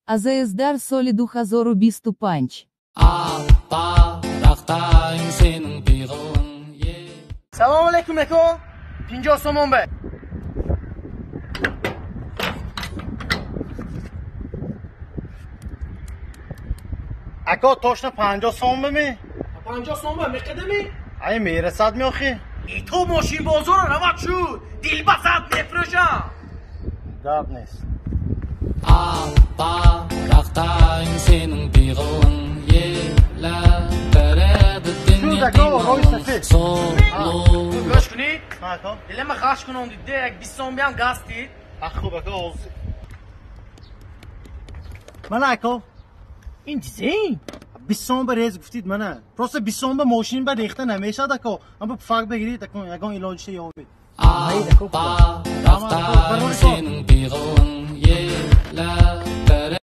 АЗС дар соли 2025. Салом алейкум эко 50 сомон бе. اکا تاشنا 50 سوم بمی 50 سوم میقدمی؟ ای میرسد میاخی ای تو ماشین بازار روت شد دیل بسد میفروشم گاب نیست شو اکا روی سفید گوش کنید نه اکا دیل ما خواهش کنم دیده یک 20 سوم بیام گاز دید خوب اکا آزی من اکا این چیزی 20 سوم به ریز گفتید منه پروسه 20 سوم به ماشین به ریخته نمیشه اکا اما فرق بگیرید اکا یکان علاج شه یابید نه اکا